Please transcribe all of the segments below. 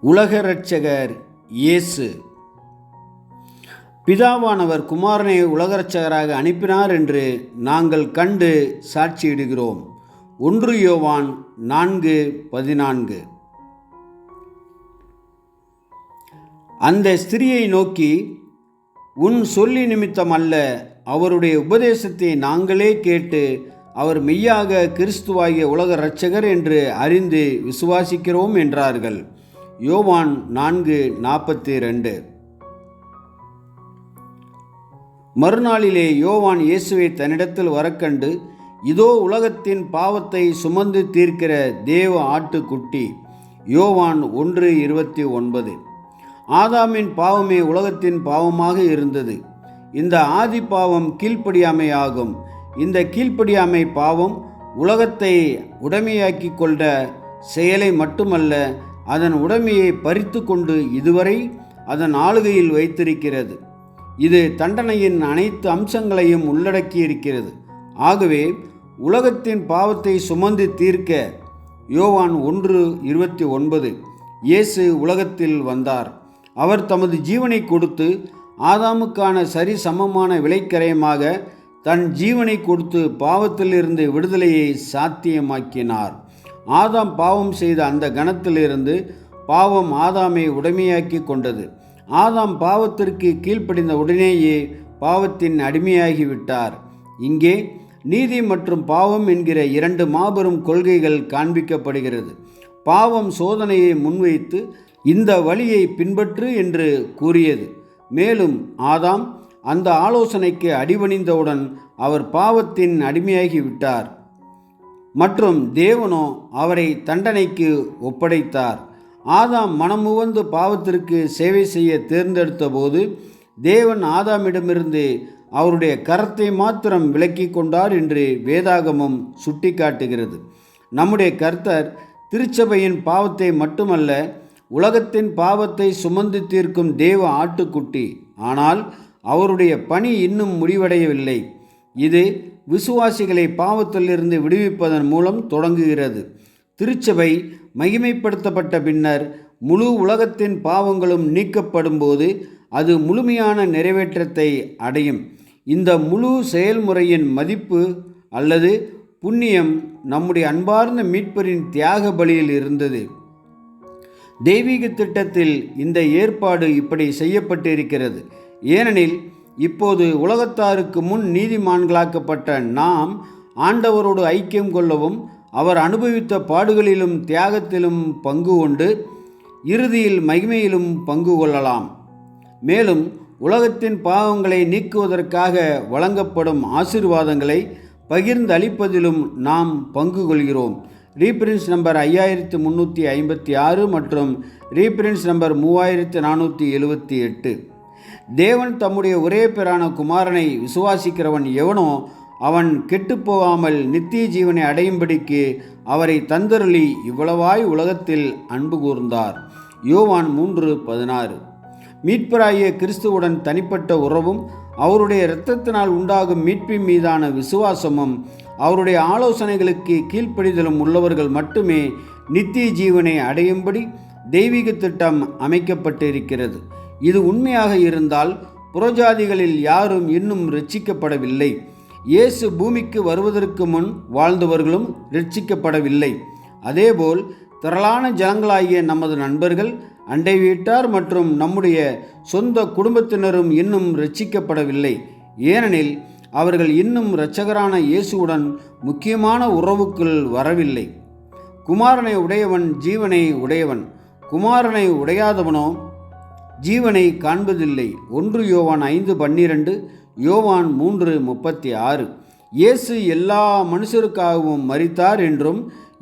உலக இரட்சகர் இயேசு. பிதாவானவர் குமாரனை உலக இரட்சகராக அனுப்பினார் என்று நாங்கள் கண்டு சாட்சியிடுகிறோம். 1 யோவான் 4:14. அந்த ஸ்திரியை நோக்கி, உன் சொல்லி நிமித்தம் அல்ல, அவருடைய உபதேசத்தை நாங்களே கேட்டு அவர் மெய்யாக கிறிஸ்துவாகிய உலக இரட்சகர் என்று அறிந்து விசுவாசிக்கிறோம் என்றார்கள். யோவான் 4:42. மறுநாளிலே யோவான் இயேசுவை தன்னிடத்தில் வரக்கண்டு, இதோ உலகத்தின் பாவத்தை சுமந்து தீர்க்கிற தேவ ஆட்டுக்குட்டி. யோவான் 1:29. ஆதாமின் பாவமே உலகத்தின் பாவமாக இருந்தது. இந்த ஆதி பாவம் கீழ்ப்படியாமையாகும். இந்த கீழ்ப்படியாமை பாவம் உலகத்தை உடைமையாக்கி கொண்ட செயலை மட்டுமல்ல, அதன் உடைமையை பறித்து கொண்டு இதுவரை அதன் ஆளுகையில் வைத்திருக்கிறது. இது தண்டனையின் அனைத்து அம்சங்களையும் உள்ளடக்கியிருக்கிறது. ஆகவே உலகத்தின் பாவத்தை சுமந்து தீர்க்க யோவான் 1:29 இயேசு உலகத்தில் வந்தார். அவர் தமது ஜீவனை கொடுத்து ஆதாமுக்கான சரி சமமான விலைக்கரையமாக தன் ஜீவனை கொடுத்து பாவத்திலிருந்து விடுதலையை சாத்தியமாக்கினார். ஆதாம் பாவம் செய்த அந்த கணத்திலிருந்து பாவம் ஆதாமை உடைமையாக்கி கொண்டது. ஆதாம் பாவத்திற்கு கீழ்ப்படிந்த உடனேயே பாவத்தின் அடிமையாகிவிட்டார். இங்கே நீதி மற்றும் பாவம் என்கிற 2 மாபெரும் கொள்கைகள் காண்பிக்கப்படுகிறது. பாவம் சோதனையை முன்வைத்து இந்த வழியை பின்பற்று என்று கூறியது. மேலும் ஆதாம் அந்த ஆலோசனைக்கு அடிபணிந்தவுடன் அவர் பாவத்தின் அடிமையாகிவிட்டார் மற்றும் தேவனோ அவரை தண்டனைக்கு ஒப்படைத்தார். ஆதாம் மனமுவந்து பாவத்திற்கு சேவை செய்ய தேர்ந்தெடுத்த போது தேவன் ஆதாமிடமிருந்து அவருடைய கரத்தை மாத்திரம் விலக்கி கொண்டார் என்று வேதாகமம் சுட்டிக்காட்டுகிறது. நம்முடைய கர்த்தர் திருச்சபையின் பாவத்தை மட்டுமல்ல, உலகத்தின் பாவத்தை சுமந்து தீர்க்கும் தேவ ஆட்டுக்குட்டி. ஆனால் அவருடைய பணி இன்னும் முடிவடையவில்லை. இது விசுவாசிகளை பாவத்திலிருந்து விடுவிப்பதன் மூலம் தொடங்குகிறது. திருச்சபை மகிமைப்படுத்தப்பட்ட பின்னர் முழு உலகத்தின் பாவங்களும் நீக்கப்படும் போது அது முழுமையான நிறைவேற்றத்தை அடையும். இந்த முழு செயல்முறையின் மதிப்பு அல்லது புண்ணியம் நம்முடைய அன்பார்ந்த மீட்பரின் தியாக பலியில் இருந்தது. தெய்வீக திட்டத்தில் இந்த ஏற்பாடு இப்படி செய்யப்பட்டிருக்கிறது. ஏனெனில் இப்போது உலகத்தாருக்கு முன் நீதிமான்களாக்கப்பட்ட நாம் ஆண்டவரோடு ஐக்கியம் கொள்ளவும் அவர் அனுபவித்த பாடுகளிலும் தியாகத்திலும் பங்கு கொண்டு இறுதியில் மகிமையிலும் பங்கு கொள்ளலாம். மேலும் உலகத்தின் பாவங்களை நீக்குவதற்காக வழங்கப்படும் ஆசீர்வாதங்களை பகிர்ந்து அளிப்பதிலும் நாம் பங்கு கொள்கிறோம். ரீப்ரின்ஸ் நம்பர் 5356 மற்றும் ரீப்ரின்ஸ் நம்பர் 3478. தேவன் தம்முடைய ஒரே பேரான குமாரனை விசுவாசிக்கிறவன் எவனோ அவன் கெட்டுப்போகாமல் நித்திய ஜீவனை அடையும்படிக்கு அவரை தந்தருளி இவ்வளவாய் உலகத்தில் அன்பு கூர்ந்தார். யோவான் 3:16. மீட்பராகிய கிறிஸ்துவுடன் தனிப்பட்ட உறவும் அவருடைய இரத்தத்தினால் உண்டாகும் மீட்பின் மீதான விசுவாசமும் அவருடைய ஆலோசனைகளுக்கு கீழ்ப்படிதலும் உள்ளவர்கள் மட்டுமே நித்திய ஜீவனை அடையும்படி தெய்வீக திட்டம் அமைக்கப்பட்டிருக்கிறது. இது உண்மையாக இருந்தால் புறஜாதிகளில் யாரும் இன்னும் இரட்சிக்கப்படவில்லை. இயேசு பூமிக்கு வருவதற்கு முன் வாழ்ந்தவர்களும் இரட்சிக்கப்படவில்லை. அதேபோல் திரளான ஜனங்களாகிய நமது நண்பர்கள், அண்டை வீட்டார் மற்றும் நம்முடைய சொந்த குடும்பத்தினரும் இன்னும் இரட்சிக்கப்படவில்லை. ஏனெனில் அவர்கள் இன்னும் இரட்சகரான இயேசுவுடன் முக்கியமான உறவுக்குள் வரவில்லை. குமாரனை உடையவன் ஜீவனை உடையவன், குமாரனை உடையாதவனோ ஜீவனை காண்பதில்லை. 1 யோவான் 5:12, யோவான் 3:36. இயேசு எல்லா மனுஷருக்காகவும் மரித்தார் என்றும்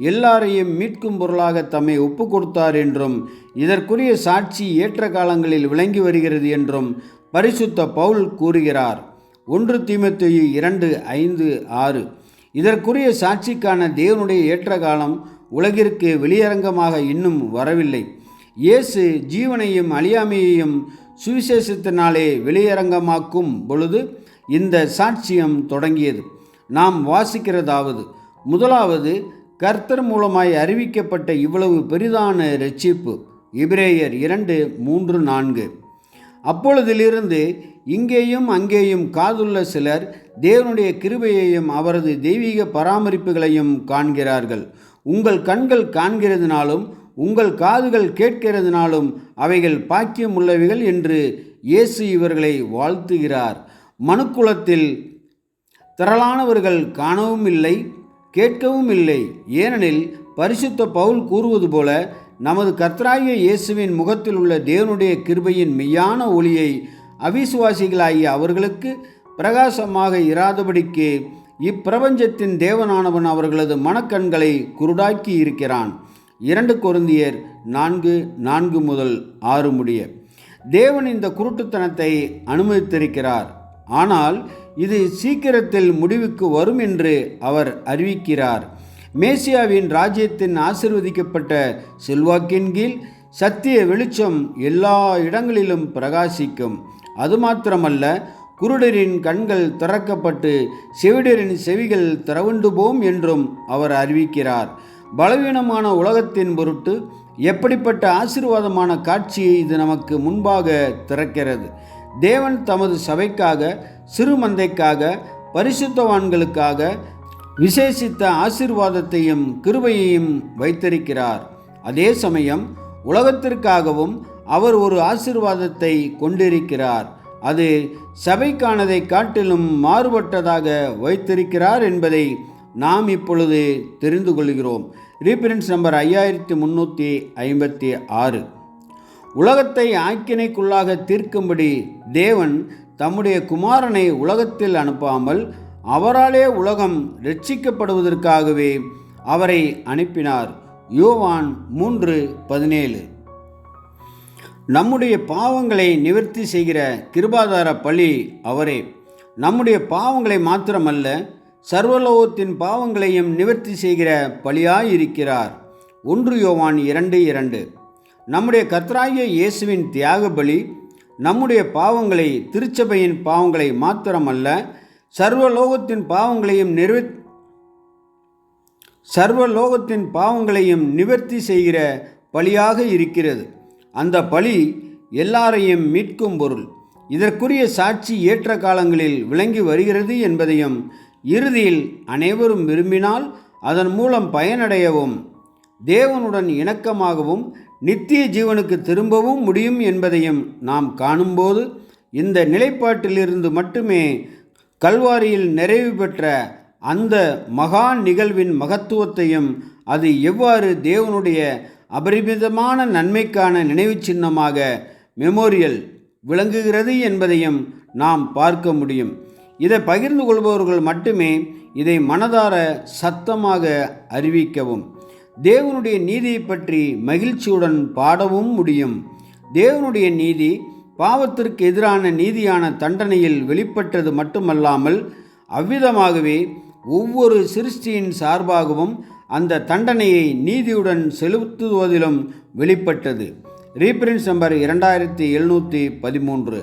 எல்லாரையும் மீட்கும் பொருளாக தம்மை ஒப்பு கொடுத்தார் என்றும் இதற்குரிய சாட்சி ஏற்ற காலங்களில் விளங்கி வருகிறது என்றும் பரிசுத்த பவுல் கூறுகிறார். 1 தீமோத்தேயு 2:5-6. இதற்குரிய சாட்சிக்கான தேவனுடைய ஏற்ற காலம் உலகிற்கு வெளியரங்கமாக இன்னும் வரவில்லை. இயேசு ஜீவனையும் அழியாமையையும் சுவிசேஷத்தினாலே வெளியரங்கமாக்கும் பொழுது இந்த சாட்சியம் தொடங்கியது. நாம் வாசிக்கிறதாவது, முதலாவது கர்த்தர் மூலமாய் அறிவிக்கப்பட்ட இவ்வளவு பெரிதான இரட்சிப்பு. எபிரேயர் 2:3-4. அப்பொழுதிலிருந்து இங்கேயும் அங்கேயும் காதுள்ள சிலர் தேவனுடைய கிருபையையும் அவரது தெய்வீக பராமரிப்புகளையும் காண்கிறார்கள். உங்கள் கண்கள் காண்கிறதுனாலும் உங்கள் காதுகள் கேட்கிறதுனாலும் அவைகள் பாக்கியம் உள்ளவைகள் என்று இயேசு இவர்களை வாழ்த்துகிறார். மனுக்குலத்தில் திரளானவர்கள் காணவும் இல்லை, கேட்கவும் இல்லை. ஏனெனில் பரிசுத்த பவுல் கூறுவது போல, நமது கர்த்தராகிய இயேசுவின் முகத்தில் உள்ள தேவனுடைய கிருபையின் மெய்யான ஒளியை அவிசுவாசிகளாகிய அவர்களுக்கு பிரகாசமாக இராதபடிக்கு இப்பிரபஞ்சத்தின் தேவனானவன் அவர்களது மனக்கண்களை குருடாக்கி இருக்கிறான். 2 கொரிந்தியர் 4:4-6 தேவன் இந்த குருட்டுத்தனத்தை அனுமதித்திருக்கிறார். ஆனால் இது சீக்கிரத்தில் முடிவுக்கு வரும் என்று அவர் அறிவிக்கிறார். மேசியாவின் ராஜ்யத்தின் ஆசீர்வதிக்கப்பட்ட செல்வாக்கின் கீழ் சத்திய வெளிச்சம் எல்லா இடங்களிலும் பிரகாசிக்கும். அது மாத்திரமல்ல, குருடரின் கண்கள் திறக்கப்பட்டு செவிடரின் செவிகள் திறவுண்டு போம் என்றும் அவர் அறிவிக்கிறார். பலவீனமான உலகத்தின் பொருட்டு எப்படிப்பட்ட ஆசீர்வாதமான காட்சியை இது நமக்கு முன்பாக திறக்கிறது. தேவன் தமது சபைக்காக, சிறு மந்தைக்காக, பரிசுத்தவான்களுக்காக விசேஷித்த ஆசீர்வாதத்தையும் கிருபையையும் வைத்திருக்கிறார். அதே சமயம் உலகத்திற்காகவும் அவர் ஒரு ஆசீர்வாதத்தை கொண்டிருக்கிறார். அது சபைக்கானதை காட்டிலும் மாறுபட்டதாக வைத்திருக்கிறார் என்பதை நாம் இப்பொழுது தெரிந்து கொள்கிறோம். Reference number 5356. உலகத்தை ஆக்கினைக்குள்ளாக தீர்க்கும்படி தேவன் தம்முடைய குமாரனை உலகத்தில் அனுப்பாமல் அவராலே உலகம் இரட்சிக்கப்படுவதற்காகவே அவரை அனுப்பினார். யோவான் 3:17. நம்முடைய பாவங்களை நிவர்த்தி செய்கிற கிருபாதார பலி அவரே. நம்முடைய பாவங்களை மாத்திரமல்ல, சர்வலோகத்தின் பாவங்களையும் நிவர்த்தி செய்கிற பலியாயிருக்கிறார். 1 யோவான் 2:2. நம்முடைய கர்த்தராகிய இயேசுவின் தியாக பலி நம்முடைய பாவங்களை, திருச்சபையின் பாவங்களை மாத்திரமல்ல, சர்வலோகத்தின் பாவங்களையும் நிவர்த்தி செய்கிற பலியாக இருக்கிறது. அந்த பலி எல்லாரையும் மீட்கும் பொருள். இதற்குரிய சாட்சி ஏற்ற காலங்களில் விளங்கி வருகிறது என்பதையும், இறுதியில் அனைவரும் விரும்பினால் அதன் மூலம் பயனடையவும், தேவனுடன் இணக்கமாகவும் நித்திய ஜீவனுக்கு திரும்பவும் முடியும் என்பதையும் நாம் காணும்போது, இந்த நிலைப்பாட்டிலிருந்து மட்டுமே கல்வாரியில் நிறைவு பெற்ற அந்த மகா நிகழ்வின் மகத்துவத்தையும், அது எவ்வாறு தேவனுடைய அபரிமிதமான நன்மைக்கான நினைவு சின்னமாக மெமோரியல் விளங்குகிறது என்பதையும் நாம் பார்க்க முடியும். இதை பகிர்ந்து கொள்பவர்கள் மட்டுமே இதை மனதார சத்தமாக அறிவிக்கவும், தேவனுடைய நீதியை பற்றி மகிழ்ச்சியுடன் பாடவும் முடியும். தேவனுடைய நீதி பாவத்திற்கு எதிரான நீதியான தண்டனையில் வெளிப்பட்டது மட்டுமல்லாமல், அவ்விதமாகவே ஒவ்வொரு சிருஷ்டியின் சார்பாகவும் அந்த தண்டனையை நீதியுடன் செலுத்துவதிலும் வெளிப்பட்டது. Reference number 2713.